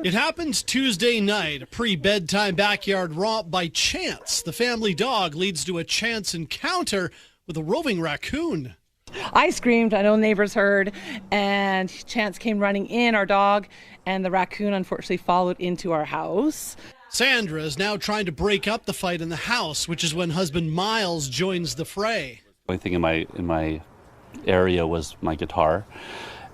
It happened Tuesday night, a pre-bedtime backyard romp by Chance. The family dog leads to a Chance encounter with a roving raccoon. I screamed, I know neighbors heard, and Chance came running in, our dog, and the raccoon unfortunately followed into our house. Sandra is now trying to break up the fight in the house, which is when husband Miles joins the fray. The only thing in my area was my guitar.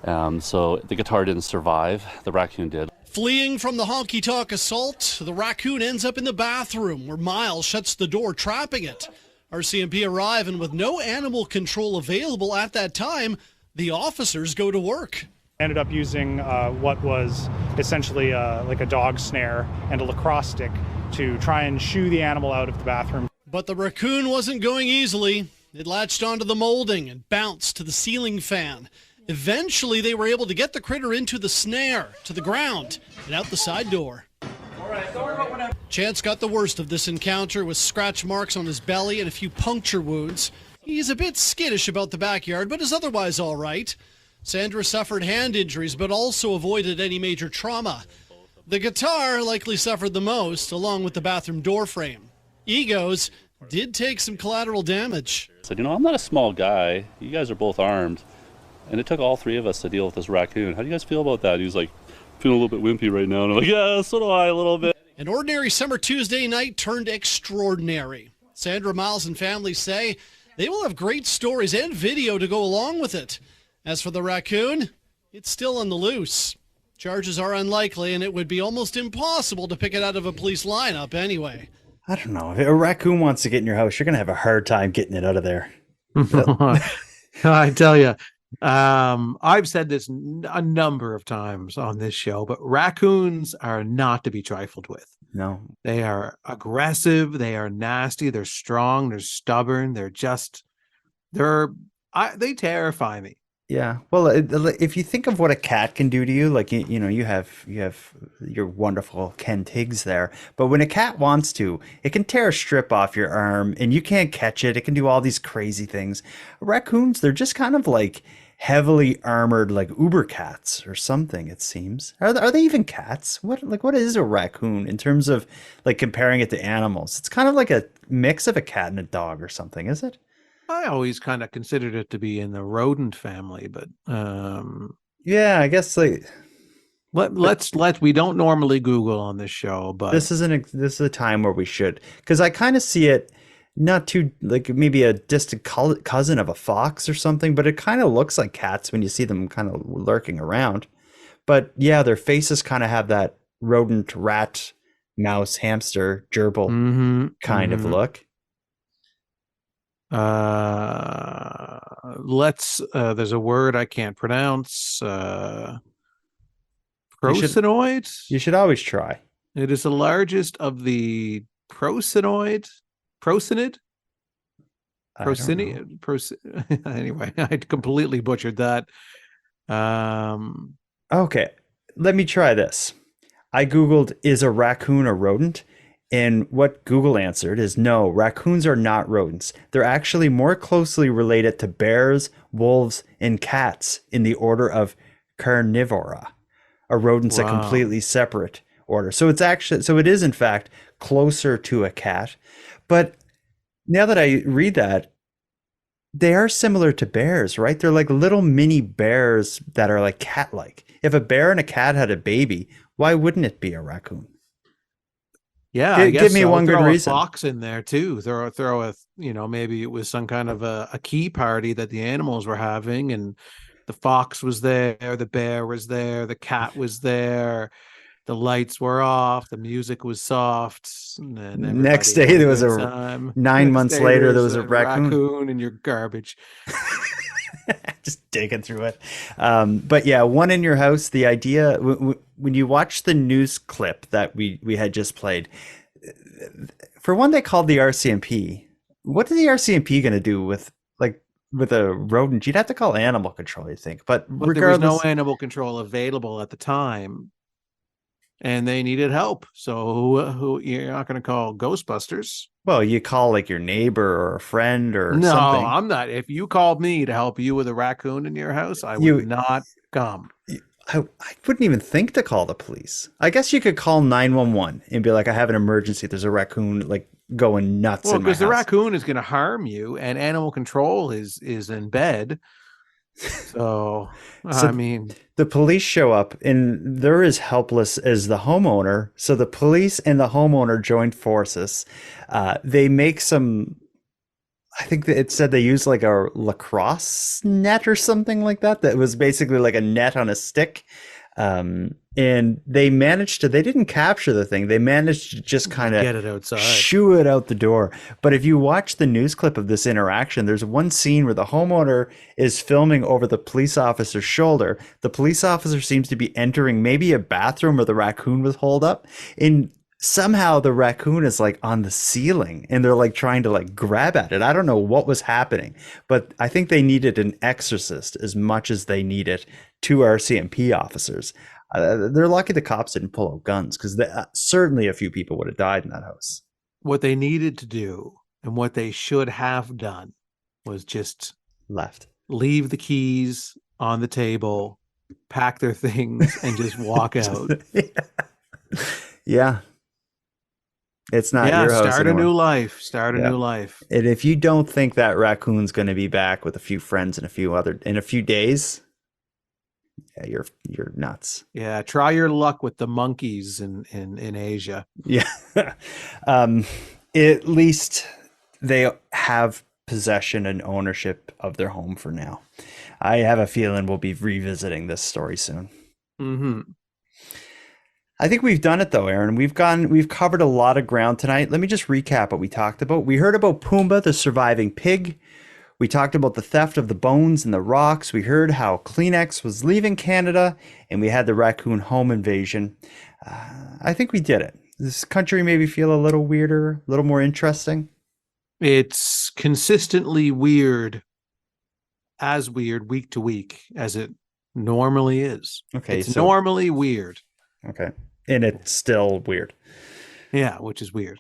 So the guitar didn't survive, the raccoon did. Fleeing from the honky-tonk assault, the raccoon ends up in the bathroom where Miles shuts the door, trapping it. RCMP arrive, and with no animal control available at that time, the officers go to work. Ended up using what was essentially like a dog snare and a lacrosse stick to try and shoo the animal out of the bathroom. But the raccoon wasn't going easily. It latched onto the molding and bounced to the ceiling fan. Eventually, they were able to get the critter into the snare, to the ground, and out the side door. Chance got the worst of this encounter with scratch marks on his belly and a few puncture wounds. He's a bit skittish about the backyard, but is otherwise all right. Sandra suffered hand injuries, but also avoided any major trauma. The guitar likely suffered the most, along with the bathroom door frame. Egos did take some collateral damage. I said, I'm not a small guy. You guys are both armed. And it took all three of us to deal with this raccoon. How do you guys feel about that? He was like, feeling a little bit wimpy right now. And I'm like, yeah, so do I a little bit. An ordinary summer Tuesday night turned extraordinary. Sandra, Miles, and family say they will have great stories and video to go along with it. As for the raccoon, it's still on the loose. Charges are unlikely, and it would be almost impossible to pick it out of a police lineup anyway. I don't know. If a raccoon wants to get in your house, you're going to have a hard time getting it out of there. I tell you, I've said this a number of times on this show, but raccoons are not to be trifled with. No. They are aggressive. They are nasty. They're strong. They're stubborn. They terrify me. Yeah. Well, if you think of what a cat can do to you, like, you have your wonderful Ken Tiggs there, but when a cat wants to, it can tear a strip off your arm and you can't catch it. It can do all these crazy things. Raccoons, they're just kind of like heavily armored, like uber cats or something, it seems. Are they even cats? What is a raccoon in terms of like comparing it to animals? It's kind of like a mix of a cat and a dog or something, is it? I always kind of considered it to be in the rodent family, but yeah, I guess like we don't normally Google on this show, but this is a time where we should, because I kind of see it not too like maybe a distant cousin of a fox or something, but it kind of looks like cats when you see them kind of lurking around. But yeah, their faces kind of have that rodent, rat, mouse, hamster, gerbil kind of look. There's a word I can't pronounce. Prosinoid? You should always try. It is the largest of the prosinid? Anyway, I completely butchered that. Okay, let me try this. I Googled, is a raccoon a rodent? And what Google answered is no, raccoons are not rodents. They're actually more closely related to bears, wolves, and cats in the order of Carnivora. A rodent's a completely separate order. So it is in fact closer to a cat. But now that I read that, they are similar to bears, right? They're like little mini bears that are like cat-like. If a bear and a cat had a baby, why wouldn't it be a raccoon? Yeah, I guess give me so. one good Throw reason. A fox in there too. Throw a maybe it was some kind of a key party that the animals were having, and the fox was there, the bear was there, the cat was there, the lights were off, the music was soft. And then next day there was a 9 months later there was a raccoon in your garbage. Just digging through it. But yeah, one in your house. The idea when you watch the news clip that we had just played, for one, they called the RCMP. What is the RCMP going to do with a rodent? You'd have to call animal control, I think. But regardless, there was no animal control available at the time, and they needed help. So who you're not going to call Ghostbusters? Well, you call like your neighbor or a friend or no, something. No, I'm not. If you called me to help you with a raccoon in your house, I would not come. I wouldn't even think to call the police. I guess you could call 911 and be like, I have an emergency. There's a raccoon like going nuts Well, in my because the house. raccoon is going to harm you, and animal control is in bed. So, I mean, the police show up and they're as helpless as the homeowner. So the police and the homeowner joined forces. They make some, I think that it said they used like a lacrosse net or something like that. That was basically like a net on a stick. And they didn't capture the thing. They managed to just kind of get it outside, shoo it out the door. But if you watch the news clip of this interaction, there's one scene where the homeowner is filming over the police officer's shoulder. The police officer seems to be entering maybe a bathroom where the raccoon was holed up. And somehow the raccoon is like on the ceiling and they're like trying to like grab at it. I don't know what was happening, but I think they needed an exorcist as much as they needed two RCMP officers. They're lucky the cops didn't pull out guns, because certainly a few people would have died in that house. What they needed to do and what they should have done was just leave the keys on the table, pack their things, and just walk out. Yeah. It's not your house start anymore. a new life. Start a new life. And if you don't think that raccoon's going to be back with a few friends in a few days, yeah, you're nuts. Yeah, try your luck with the monkeys in Asia. Yeah. At least they have possession and ownership of their home for now. I have a feeling we'll be revisiting this story soon. Mm-hmm. I think we've done it though, Aaron. We've covered a lot of ground tonight. Let me just recap what we talked about. We heard about Poomba, the surviving pig. We talked about the theft of the bones and the rocks. We heard how KLEENEX was leaving Canada, and we had the raccoon home invasion. I think we did it. This country made me feel a little weirder, a little more interesting. It's consistently weird week to week as it normally is. Okay, it's normally weird. Okay, and it's still weird. Yeah, which is weird.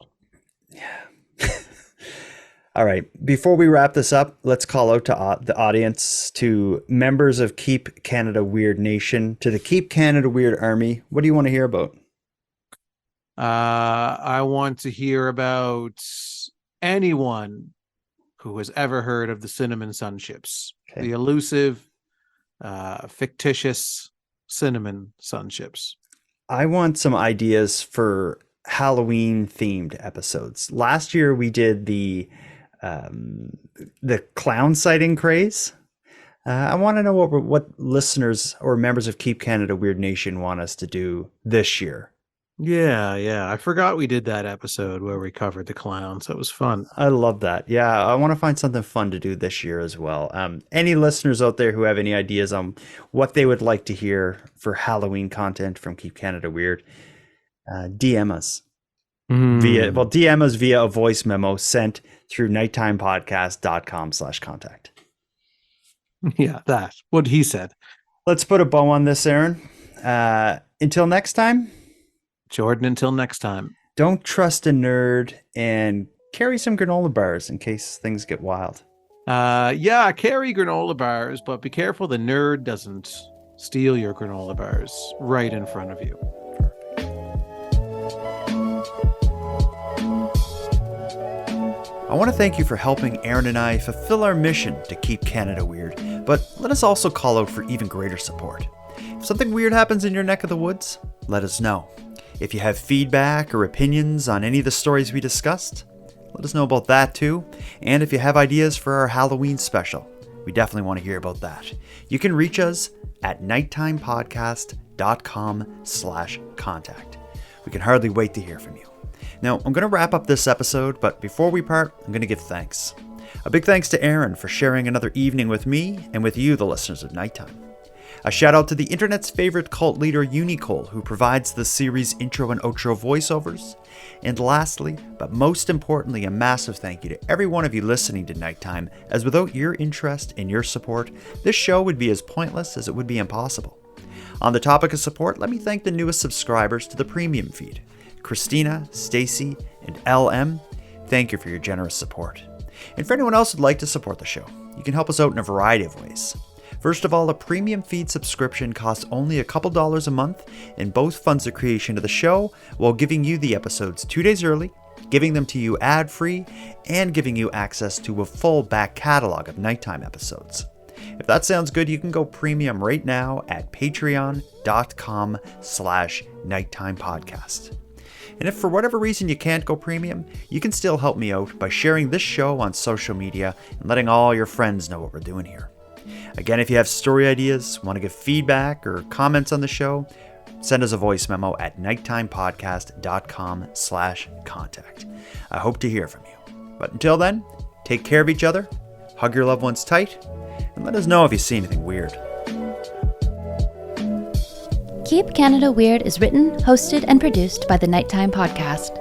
All right. Before we wrap this up, let's call out to the audience, to members of Keep Canada Weird Nation, to the Keep Canada Weird Army. What do you want to hear about? I want to hear about anyone who has ever heard of the cinnamon sun chips, the elusive, fictitious cinnamon sun chips. I want some ideas for Halloween themed episodes. Last year we did the clown sighting craze. I want to know what listeners or members of Keep Canada Weird Nation want us to do this year. Yeah. I forgot we did that episode where we covered the clowns. That was fun. I love that. Yeah, I want to find something fun to do this year as well. Any listeners out there who have any ideas on what they would like to hear for Halloween content from Keep Canada Weird, DM us. DM us via a voice memo sent through nighttimepodcast.com/contact. Yeah, that. What he said. Let's put a bow on this, Aaron. Until next time. Jordan, until next time. Don't trust a nerd, and carry some granola bars in case things get wild. Yeah, carry granola bars, but be careful the nerd doesn't steal your granola bars right in front of you. I want to thank you for helping Aaron and I fulfill our mission to keep Canada weird, but let us also call out for even greater support. If something weird happens in your neck of the woods, let us know. If you have feedback or opinions on any of the stories we discussed, let us know about that too. And if you have ideas for our Halloween special, we definitely want to hear about that. You can reach us at nighttimepodcast.com/contact. We can hardly wait to hear from you. Now, I'm going to wrap up this episode, but before we part, I'm going to give thanks. A big thanks to Aaron for sharing another evening with me and with you, the listeners of Nighttime. A shout out to the internet's favorite cult leader, Unicole, who provides the series' intro and outro voiceovers. And lastly, but most importantly, a massive thank you to every one of you listening to Nighttime, as without your interest and your support, this show would be as pointless as it would be impossible. On the topic of support, let me thank the newest subscribers to the premium feed. Christina, Stacy, and LM, thank you for your generous support. And for anyone else who'd like to support the show, you can help us out in a variety of ways. First of all, a premium feed subscription costs only a couple dollars a month, and both funds the creation of the show while giving you the episodes 2 days early, giving them to you ad-free, and giving you access to a full back catalog of nighttime episodes. If that sounds good, you can go premium right now at patreon.com/nighttimepodcast. And if for whatever reason you can't go premium, you can still help me out by sharing this show on social media and letting all your friends know what we're doing here. Again, if you have story ideas, want to give feedback or comments on the show, send us a voice memo at nighttimepodcast.com/contact. I hope to hear from you. But until then, take care of each other, hug your loved ones tight, and let us know if you see anything weird. Keep Canada Weird is written, hosted, and produced by the Nighttime Podcast.